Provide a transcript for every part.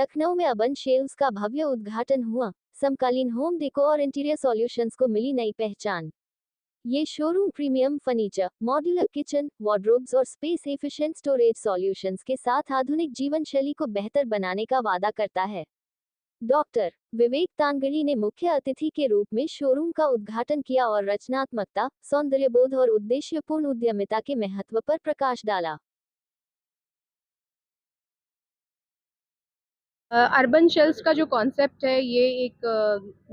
लखनऊ में urban shelves का भव्य उद्घाटन हुआ। समकालीन होम डेकोर और इंटीरियर सॉल्यूशंस को मिली नई पहचान। ये showroom premium furniture, modular kitchen, wardrobes और स्पेस एफिशिएंट स्टोरेज सॉल्यूशंस के साथ आधुनिक जीवन शैली को बेहतर बनाने का वादा करता है। डॉक्टर विवेक तांगड़ी ने मुख्य अतिथि के रूप में शोरूम का उद्घाटन किया और रचनात्मकता, सौंदर्यबोध और उद्देश्यपूर्ण उद्यमिता के महत्व पर प्रकाश डाला। अर्बन शेल्स का जो कॉन्सेप्ट है ये एक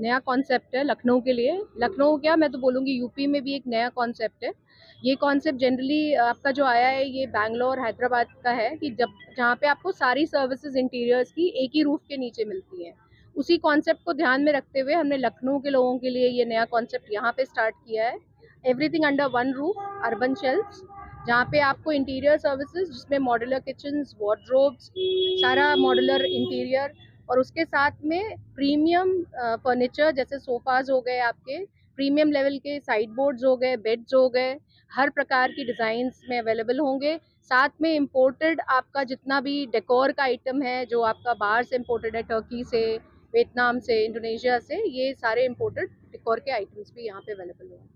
नया कॉन्सेप्ट है लखनऊ के लिए। लखनऊ क्या, मैं तो बोलूँगी यूपी में भी एक नया कॉन्सेप्ट है। ये कॉन्सेप्ट जनरली आपका जो आया है ये बैंगलोर हैदराबाद का है कि जब जहाँ पे आपको सारी सर्विसेज इंटीरियर्स की एक ही रूफ के नीचे मिलती हैं। उसी कॉन्सेप्ट को ध्यान में रखते हुए हमने लखनऊ के लोगों के लिए ये नया कॉन्सेप्ट यहाँ पे स्टार्ट किया है। Everything under one roof, Urban Shelfs, जहाँ पे आपको इंटीरियर सर्विसेज जिसमें मॉड्यूलर किचन्स, वार्डरोब्स, सारा मॉड्यूलर इंटीरियर और उसके साथ में प्रीमियम फर्नीचर जैसे सोफाज हो गए, आपके प्रीमियम लेवल के साइड बोर्ड्स हो गए, बेड्स हो गए, हर प्रकार की डिज़ाइंस में अवेलेबल होंगे। साथ में इम्पोर्टेड आपका जितना भी डेकोर का आइटम है जो आपका बाहर से इम्पोर्टेड है, टर्की से, वियतनाम से, इंडोनेशिया से, ये सारे इम्पोर्टेड डेकोर के आइटम्स भी यहाँ पे अवेलेबल हैं।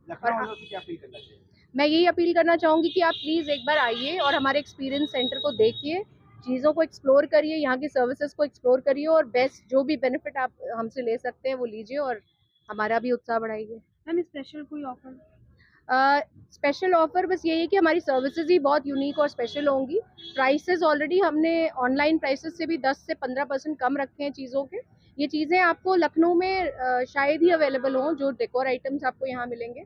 और क्या अपील करना चाहिए? मैं यही अपील करना चाहूँगी कि आप प्लीज़ एक बार आइए और हमारे एक्सपीरियंस सेंटर को देखिए, चीज़ों को एक्सप्लोर करिए, यहाँ की सर्विसेज को एक्सप्लोर करिए और बेस्ट जो भी बेनिफिट आप हमसे ले सकते हैं वो लीजिए और हमारा भी उत्साह बढ़ाइए। मैम स्पेशल कोई ऑफर? स्पेशल ऑफर बस यही है कि हमारी सर्विसेज ही बहुत यूनिक और स्पेशल होंगी। प्राइसेस ऑलरेडी हमने ऑनलाइन प्राइसेस से भी 10 से 15% कम रखे हैं चीज़ों के। ये चीज़ें आपको लखनऊ में शायद ही अवेलेबल हों, जो डेकोर आइटम्स आपको यहाँ मिलेंगे।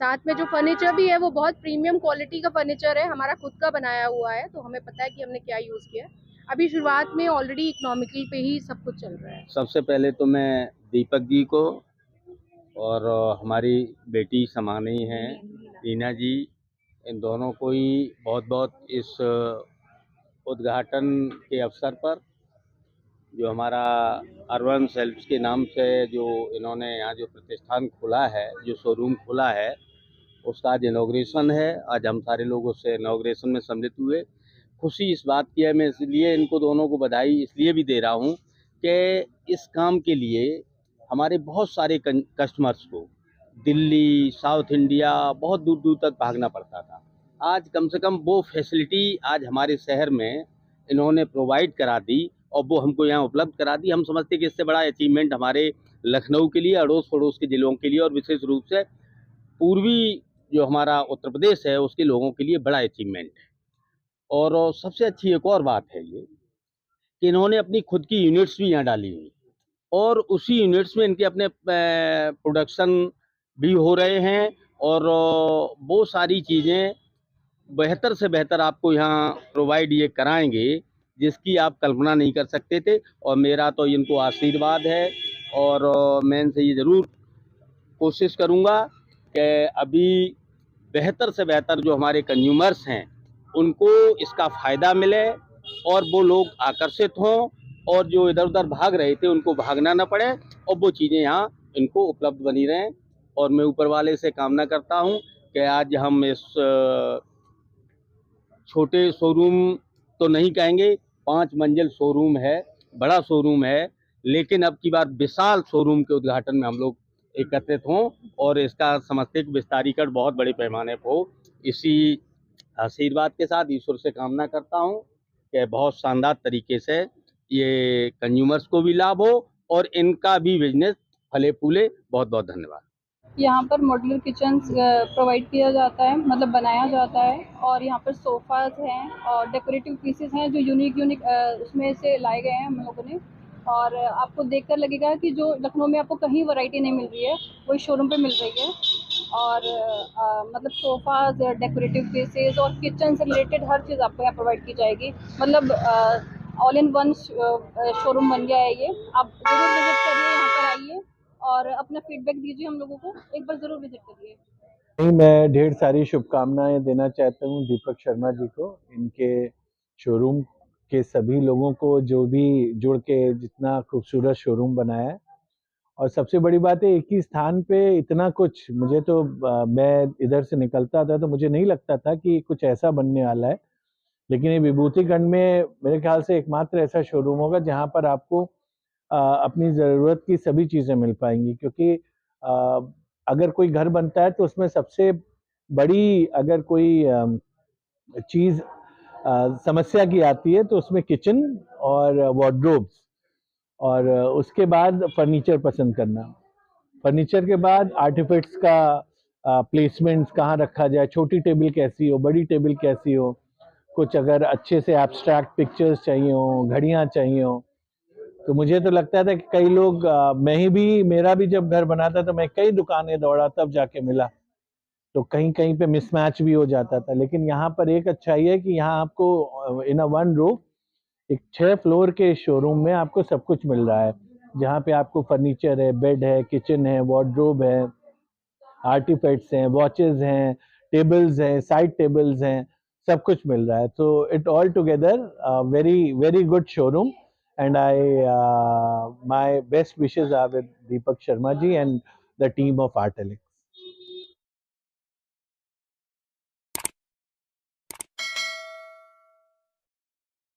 साथ में जो फर्नीचर भी है वो बहुत प्रीमियम क्वालिटी का फर्नीचर है, हमारा खुद का बनाया हुआ है, तो हमें पता है कि हमने क्या यूज़ किया है। अभी शुरुआत में ऑलरेडी इकोनॉमिकल पे ही सब कुछ चल रहा है। सबसे पहले तो मैं दीपक जी को और हमारी बेटी समानी हैं टीना जी, इन दोनों को ही बहुत बहुत इस उद्घाटन के अवसर पर जो हमारा अर्बन शेल्व्स के नाम से जो इन्होंने यहाँ जो प्रतिष्ठान खोला है, जो शोरूम खोला है, उसका आज इनॉग्रेशन है। आज हम सारे लोग उससे इनॉग्रेशन में सम्मिलित हुए। खुशी इस बात की है, मैं इसलिए इनको दोनों को बधाई इसलिए भी दे रहा हूँ कि इस काम के लिए हमारे बहुत सारे कस्टमर्स को दिल्ली, साउथ इंडिया, बहुत दूर दूर तक भागना पड़ता था। आज कम से कम वो फैसिलिटी आज हमारे शहर में इन्होंने प्रोवाइड करा दी और वो हमको यहाँ उपलब्ध करा दी। हम समझते कि इससे बड़ा अचीवमेंट हमारे लखनऊ के लिए, अड़ोस पड़ोस के ज़िलों के लिए और विशेष रूप से पूर्वी जो हमारा उत्तर प्रदेश है उसके लोगों के लिए बड़ा अचीवमेंट है। और सबसे अच्छी एक और बात है ये कि इन्होंने अपनी खुद की यूनिट्स भी यहाँ डाली हुई और उसी यूनिट्स में इनके अपने प्रोडक्शन भी हो रहे हैं और वो सारी चीज़ें बेहतर से बेहतर आपको यहाँ प्रोवाइड ये कराएंगे जिसकी आप कल्पना नहीं कर सकते थे। और मेरा तो इनको आशीर्वाद है और मैं इनसे ये ज़रूर कोशिश करूँगा कि अभी बेहतर से बेहतर जो हमारे कंज्यूमर्स हैं उनको इसका फ़ायदा मिले और वो लोग आकर्षित हों और जो इधर उधर भाग रहे थे उनको भागना ना पड़े और वो चीज़ें यहाँ इनको उपलब्ध बनी रहें। और मैं ऊपर वाले से कामना करता हूँ कि आज हम इस छोटे शोरूम तो नहीं कहेंगे, 5 मंजिल शोरूम है, बड़ा शोरूम है, लेकिन अब की बार विशाल शोरूम के उद्घाटन में हम लोग एकत्रित हों और इसका समझते विस्तारीकरण बहुत बड़े पैमाने पर हो। इसी आशीर्वाद के साथ ईश्वर से कामना करता हूँ कि बहुत शानदार तरीके से ये कंज्यूमर्स को भी लाभ हो और इनका भी बिजनेस फले फूले। बहुत बहुत धन्यवाद। यहाँ पर मॉड्यूलर किचन प्रोवाइड किया जाता है, मतलब बनाया जाता है, और यहाँ पर सोफ़ाज़ हैं और डेकोरेटिव पीसेस हैं जो यूनिक उसमें से लाए गए हैं हम लोगों ने। और आपको देखकर लगेगा कि जो लखनऊ में आपको कहीं वैरायटी नहीं मिल रही है वो इस शोरूम पे मिल रही है। और मतलब सोफ़ाज़, डेकोरेटिव पीसेस और किचन से रिलेटेड हर चीज़ आपको यहाँ प्रोवाइड की जाएगी। मतलब ऑल इन वन शोरूम बन गया है ये। आप ज़रूर विज़िट करिए, यहाँ पर आइए और अपना फीडबैक दीजिए हम लोगों को। एक बार ज़रूर विज़िट करिए। नहीं, मैं ढेर सारी शुभकामनाएं देना चाहता हूं दीपक शर्मा जी को, इनके शोरूम के सभी लोगों को जो भी जुड़ के जितना खूबसूरत शोरूम बनाया है। और सबसे बड़ी बात है एक ही स्थान पे इतना कुछ, मुझे तो मैं इधर से निकलता था तो मुझे नहीं लगता था कि कुछ ऐसा बनने वाला है लेकिन ये विभूति खंड में मेरे ख्याल से एकमात्र ऐसा शोरूम होगा जहाँ पर आपको अपनी ज़रूरत की सभी चीज़ें मिल पाएंगी, क्योंकि अगर कोई घर बनता है तो उसमें सबसे बड़ी अगर कोई चीज़ समस्या की आती है तो उसमें किचन और वार्डरोब्स, और उसके बाद फर्नीचर पसंद करना। फर्नीचर के बाद आर्टिफैक्ट्स का प्लेसमेंट्स कहाँ रखा जाए, छोटी टेबल कैसी हो, बड़ी टेबल कैसी हो, कुछ अगर अच्छे से एब्स्ट्रैक्ट पिक्चर्स चाहिए हो, घड़ियाँ चाहिए हो। तो मुझे तो लगता था कि कई लोग मेरा भी जब घर बना था तो मैं कई दुकानें दौड़ा तब जाके मिला, तो कहीं कहीं पे मिसमैच भी हो जाता था। लेकिन यहाँ पर एक अच्छाई है कि यहाँ आपको इन अ वन रो एक 6 फ्लोर के शोरूम में आपको सब कुछ मिल रहा है, जहाँ पे आपको फर्नीचर है, बेड है, किचन है, वार्डरोब है, आर्टिफैक्ट्स हैं, वॉचेस हैं, टेबल्स हैं, साइड टेबल्स हैं, सब कुछ मिल रहा है। तो it all together very very good showroom, and my best wishes are with Deepak Sharma ji and the team of Artelic.